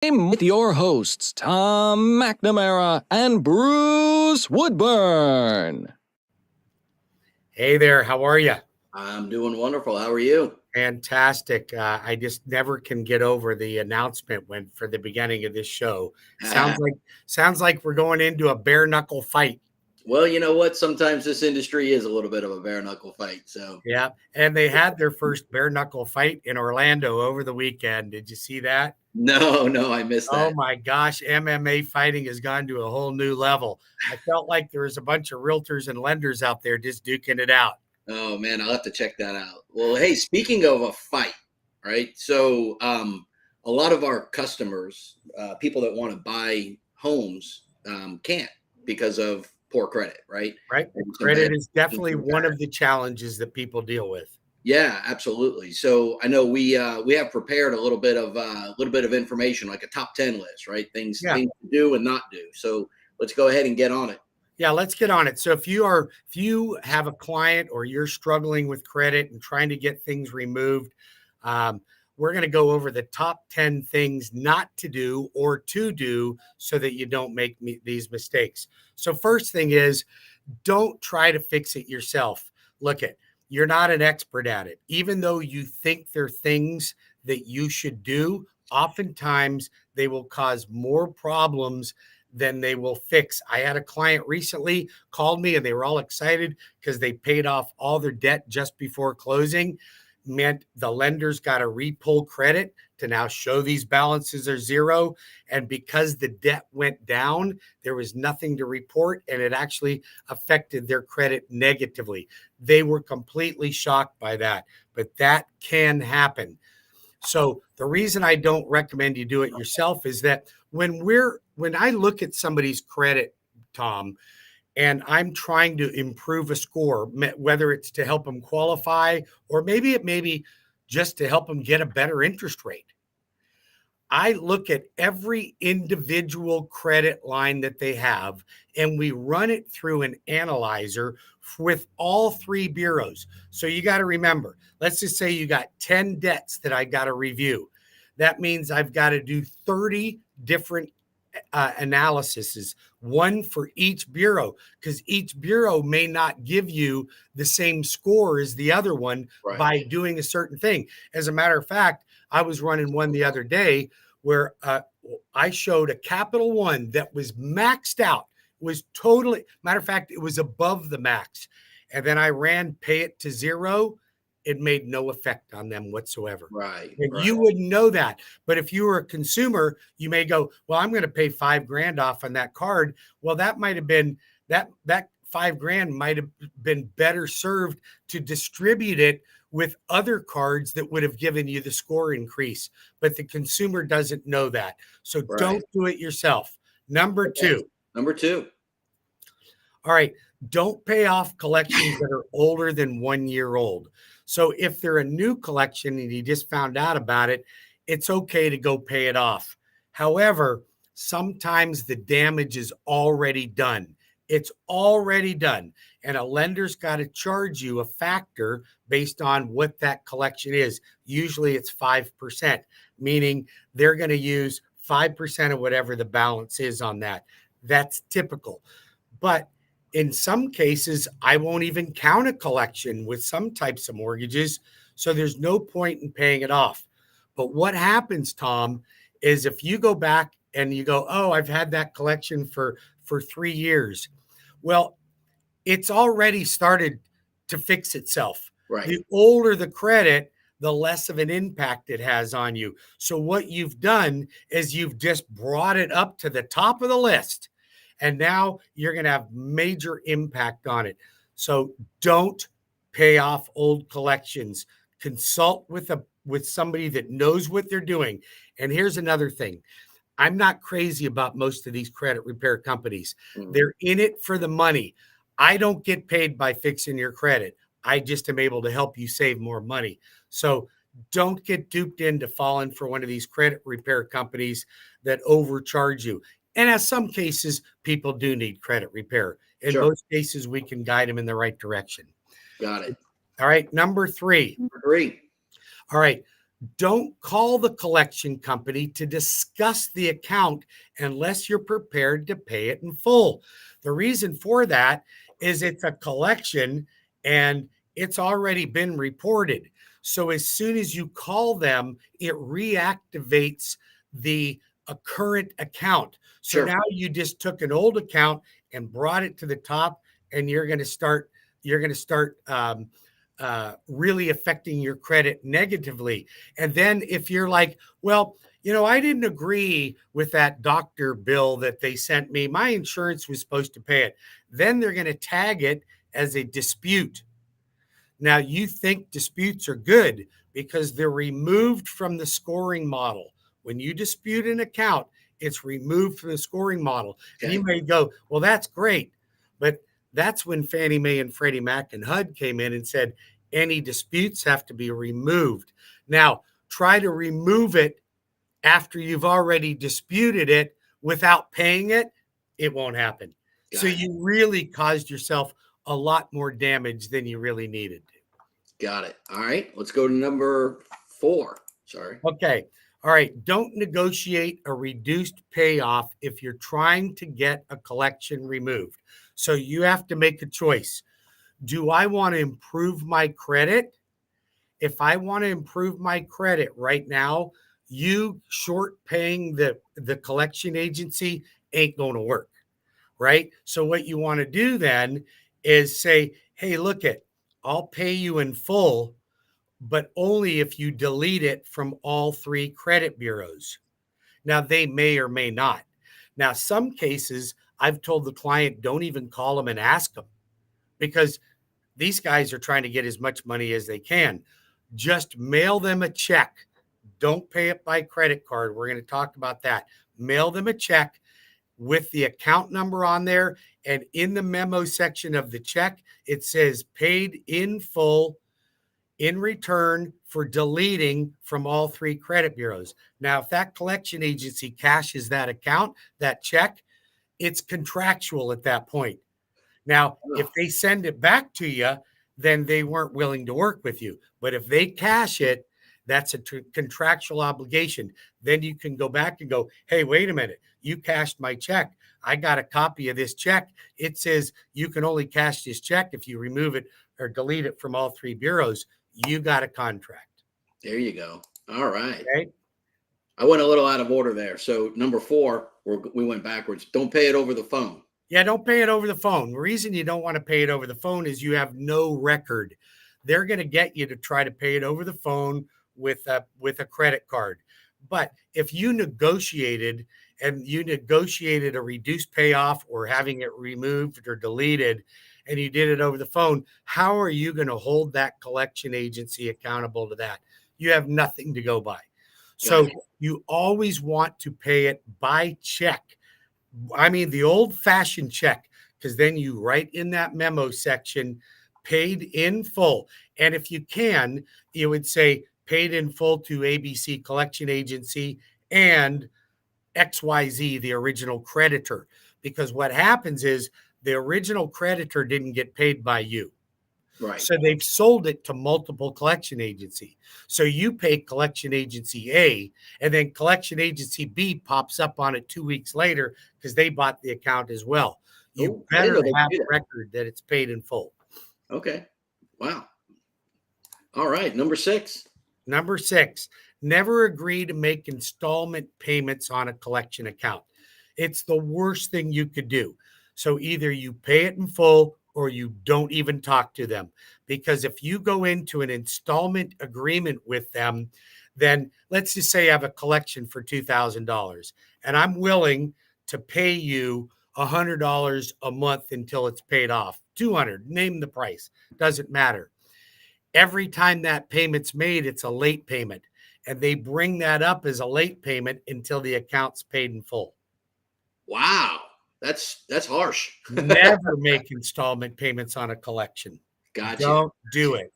With your hosts, Tom McNamara and Bruce Woodburn. Hey there, how are you? I'm doing wonderful. How are you? Fantastic. I just never can get over the announcement when for the beginning of this show. Sounds like we're going into a bare knuckle fight. Well, you know what? Sometimes this industry is a little bit of a bare knuckle fight. So yeah, and they had their first bare knuckle fight in Orlando over the weekend. Did you see that? No, I missed that. Oh my gosh, MMA fighting has gone to a whole new level. I felt like there was a bunch of realtors and lenders out there just duking it out. Oh man, I'll have to check that out. Well, hey, speaking of a fight, right? So a lot of our customers, people that want to buy homes, can't because of poor credit, right? Right. Credit is definitely one of the challenges that people deal with. Yeah, absolutely. So I know we have prepared a little bit of information, like a top 10 list, right? Things to do and not do. So let's go ahead and get on it. Yeah, let's get on it. So if you have a client or you're struggling with credit and trying to get things removed, we're going to go over the top 10 things not to do or to do so that you don't make these mistakes. So first thing is, don't try to fix it yourself. You're not an expert at it. Even though you think there are things that you should do, oftentimes they will cause more problems than they will fix. I had a client recently called me and they were all excited because they paid off all their debt just before closing. Meant the lenders got to repull credit to now show these balances are zero. And because the debt went down, there was nothing to report, and it actually affected their credit negatively. They were completely shocked by that, but that can happen. So the reason I don't recommend you do it yourself is that when I look at somebody's credit, Tom, and I'm trying to improve a score, whether it's to help them qualify or maybe it may be just to help them get a better interest rate. I look at every individual credit line that they have, and we run it through an analyzer with all three bureaus. So you got to remember, let's just say you got 10 debts that I got to review. That means I've got to do 30 different analyses, one for each bureau, because each bureau may not give you the same score as the other one by doing a certain thing. As a matter of fact, I was running one the other day where I showed a Capital One that was maxed out, was totally, matter of fact, it was above the max. And then I ran pay it to zero. It made no effect on them whatsoever. Right. You wouldn't know that. But if you were a consumer, you may go, well, I'm going to pay $5,000 off on that card. Well, that might have been that $5,000 might have been better served to distribute it with other cards that would have given you the score increase. But the consumer doesn't know that. So don't do it yourself. Number two. All right. Don't pay off collections that are older than 1 year old. So if they're a new collection and you just found out about it, it's okay to go pay it off. However, sometimes the damage is already done. It's already done. And a lender's got to charge you a factor based on what that collection is. Usually it's 5%, meaning they're going to use 5% of whatever the balance is on that. That's typical. But in some cases, I won't even count a collection with some types of mortgages, so there's no point in paying it off. But what happens, Tom, is if you go back and you go, oh, I've had that collection for 3 years. Well, it's already started to fix itself. Right. The older the credit, the less of an impact it has on you. So what you've done is you've just brought it up to the top of the list. And now you're going to have major impact on it. So don't pay off old collections. Consult with somebody that knows what they're doing. And here's another thing. I'm not crazy about most of these credit repair companies. They're in it for the money. I don't get paid by fixing your credit. I just am able to help you save more money. So don't get duped into falling for one of these credit repair companies that overcharge you. And in some cases, people do need credit repair. In most cases, we can guide them in the right direction. Got it. All right. Number three. Number three. All right. Don't call the collection company to discuss the account unless you're prepared to pay it in full. The reason for that is it's a collection and it's already been reported. So as soon as you call them, it reactivates the current account. So Sure. now you just took an old account and brought it to the top, and you're going to start really affecting your credit negatively. And then if you're like, well, I didn't agree with that doctor bill that they sent me. My insurance was supposed to pay it. Then they're going to tag it as a dispute. Now, you think disputes are good because they're removed from the scoring model. When you dispute an account, it's removed from the scoring model. Okay. And you may go, well, that's great. But that's when Fannie Mae and Freddie Mac and HUD came in and said, any disputes have to be removed. Now, try to remove it after you've already disputed it without paying it. It won't happen. So you really caused yourself a lot more damage than you really needed to. Got it. All right. Let's go to number 4. Sorry. Okay. All right. Don't negotiate a reduced payoff if you're trying to get a collection removed. So you have to make a choice. Do I want to improve my credit? If I want to improve my credit right now, you short paying the collection agency ain't going to work, right? So what you want to do then is say, hey, look it, I'll pay you in full, but only if you delete it from all 3 credit bureaus. Now, they may or may not. Now, some cases, I've told the client, don't even call them and ask them, because these guys are trying to get as much money as they can. Just mail them a check. Don't pay it by credit card. We're going to talk about that. Mail them a check with the account number on there. And in the memo section of the check, it says paid in full in return for deleting from all 3 credit bureaus. Now, if that collection agency cashes that account, that check, it's contractual at that point. Now, if they send it back to you, then they weren't willing to work with you. But if they cash it, that's a contractual obligation. Then you can go back and go, hey, wait a minute. You cashed my check. I got a copy of this check. It says you can only cash this check if you remove it or delete it from all 3 bureaus. You got a contract. There you go. All right. Okay. I went a little out of order there. So number 4, we went backwards. Don't pay it over the phone. Yeah, don't pay it over the phone. The reason you don't want to pay it over the phone is you have no record. They're going to get you to try to pay it over the phone with a credit card. But if you negotiated a reduced payoff or having it removed or deleted, and you did it over the phone, how are you going to hold that collection agency accountable to that? You have nothing to go by. So you always want to pay it by check. I mean, the old-fashioned check, because then you write in that memo section, paid in full. And if you can, you would say paid in full to ABC Collection Agency and XYZ, the original creditor. Because what happens is the original creditor didn't get paid by you. Right. So they've sold it to multiple collection agency. So you pay collection agency A, and then collection agency B pops up on it 2 weeks later because they bought the account as well. You better have a record that it's paid in full. Okay. Wow. All right. Number 6. Number 6, never agree to make installment payments on a collection account. It's the worst thing you could do. So either you pay it in full or you don't even talk to them. Because if you go into an installment agreement with them, then let's just say I have a collection for $2,000 and I'm willing to pay you $100 a month until it's paid off. $200, name the price, doesn't matter. Every time that payment's made, it's a late payment. And they bring that up as a late payment until the account's paid in full. Wow. That's harsh. Never make installment payments on a collection. Gotcha. Don't do it.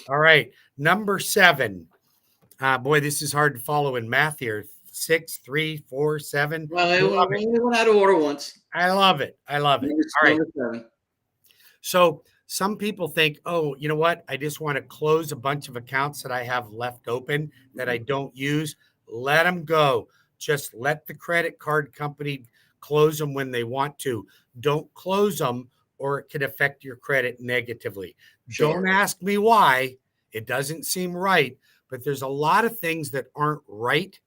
All right. Number 7. Boy, this is hard to follow in math here. 6, 3, 4, 7. Well, we went out of order once. I love it. I love it. All right. Number 7. So some people think, oh, you know what? I just want to close a bunch of accounts that I have left open that I don't use. Let them go. Just let the credit card company close them when they want to. Don't close them or it could affect your credit negatively. Sure. Don't ask me why. It doesn't seem right, but there's a lot of things that aren't right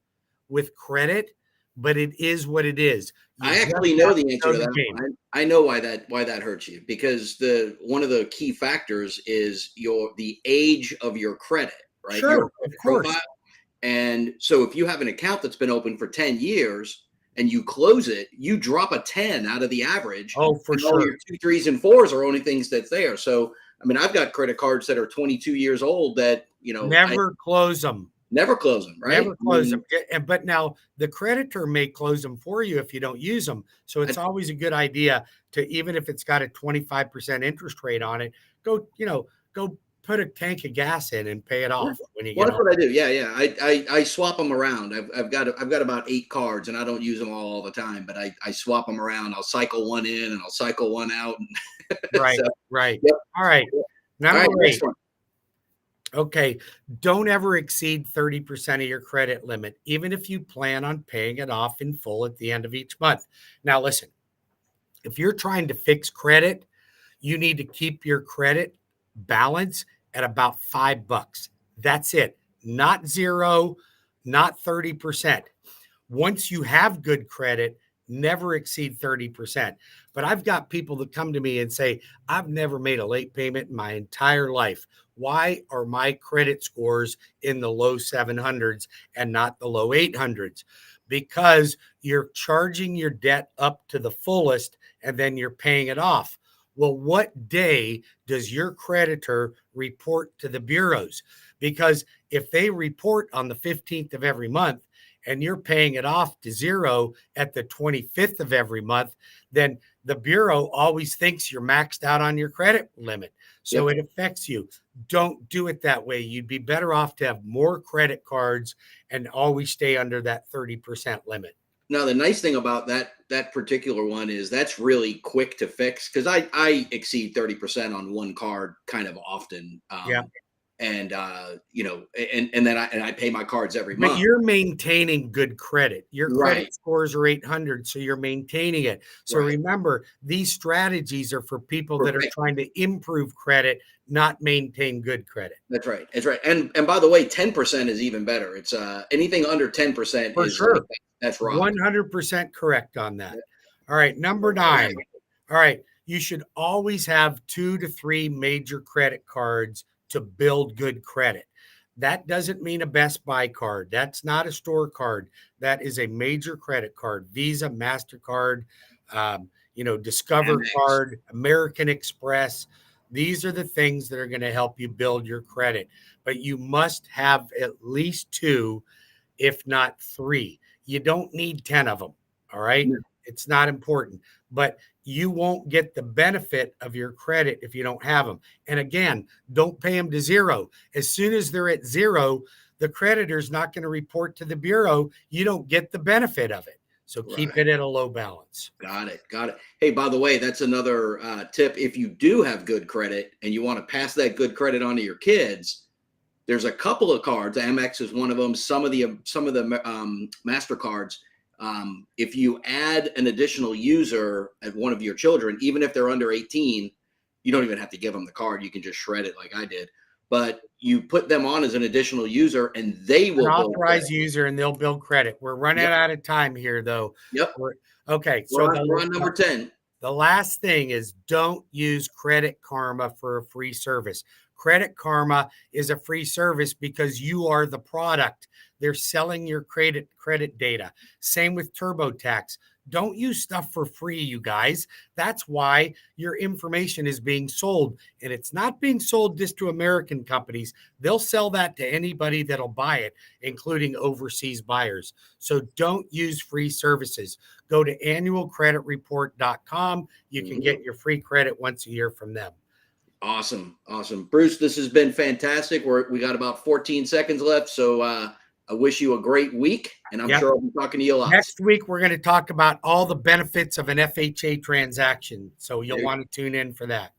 with credit, but it is what it is. I actually know the answer to that one. I know why that hurts you, because one of the key factors is the age of your credit, right? Sure, Your of course. profile. And so if you have an account that's been open for 10 years and you close it, you drop a 10 out of the average. Oh, for All sure. your 2, 3s, and 4s are only things that's there. So, I mean, I've got credit cards that are 22 years old that, Never close them. Never close them, right? Never close them. But now the creditor may close them for you if you don't use them. So it's always a good idea to, even if it's got a 25% interest rate on it, go put a tank of gas in and pay it off when you get that's what I do. Yeah. I swap them around. I've got about 8 cards and I don't use them all the time, but I swap them around. I'll cycle one in and I'll cycle one out. Right. So, right. Yep. All right. Number All right, 8. Okay. Don't ever exceed 30% of your credit limit, even if you plan on paying it off in full at the end of each month. Now, listen, if you're trying to fix credit, you need to keep your credit balance at about $5. That's it. Not 0, not 30%. Once you have good credit, never exceed 30%. But I've got people that come to me and say, I've never made a late payment in my entire life. Why are my credit scores in the low 700s and not the low 800s? Because you're charging your debt up to the fullest and then you're paying it off. Well, what day does your creditor report to the bureaus? Because if they report on the 15th of every month and you're paying it off to 0 at the 25th of every month, then the bureau always thinks you're maxed out on your credit limit. So It affects you. Don't do it that way. You'd be better off to have more credit cards and always stay under that 30% limit. Now, the nice thing about that particular one is that's really quick to fix, because I exceed 30% on one card kind of often. And then I pay my cards every month. But you're maintaining good credit. Your credit scores are 800, so you're maintaining it. So remember, these strategies are for people that are trying to improve credit, not maintain good credit. That's right. That's right. And by the way, 10% is even better. It's anything under 10% For is sure. That's right. 100% correct on that. All right, number 9. All right, you should always have 2 to 3 major credit cards to build good credit. That doesn't mean a Best Buy card. That's not a store card. That is a major credit card. Visa, MasterCard, Discover card, American Express. These are the things that are going to help you build your credit. But you must have at least 2, if not 3. You don't need 10 of them. All right. Yeah. It's not important, but you won't get the benefit of your credit if you don't have them. And again, don't pay them to 0. As soon as they're at 0, the creditor's not going to report to the bureau. You don't get the benefit of it. So keep it at a low balance. Got it. Hey, by the way, that's another tip. If you do have good credit and you want to pass that good credit on to your kids, there's a couple of cards. Amex is one of them. Some of the MasterCards. If you add an additional user at one of your children, even if they're under 18, you don't even have to give them the card. You can just shred it like I did. But you put them on as an additional user and they will authorize user and they'll build credit. We're running out of time here though. Okay. So we're on number 10. The last thing is don't use Credit Karma for a free service. Credit Karma is a free service because you are the product. They're selling your credit data. Same with TurboTax. Don't use stuff for free, you guys. That's why your information is being sold. And it's not being sold just to American companies. They'll sell that to anybody that'll buy it, including overseas buyers. So don't use free services. Go to annualcreditreport.com. You can get your free credit once a year from them. Awesome. Bruce, this has been fantastic. We got about 14 seconds left. So I wish you a great week, and I'm sure I'll be talking to you a lot. Next week, we're going to talk about all the benefits of an FHA transaction. So you'll want to tune in for that.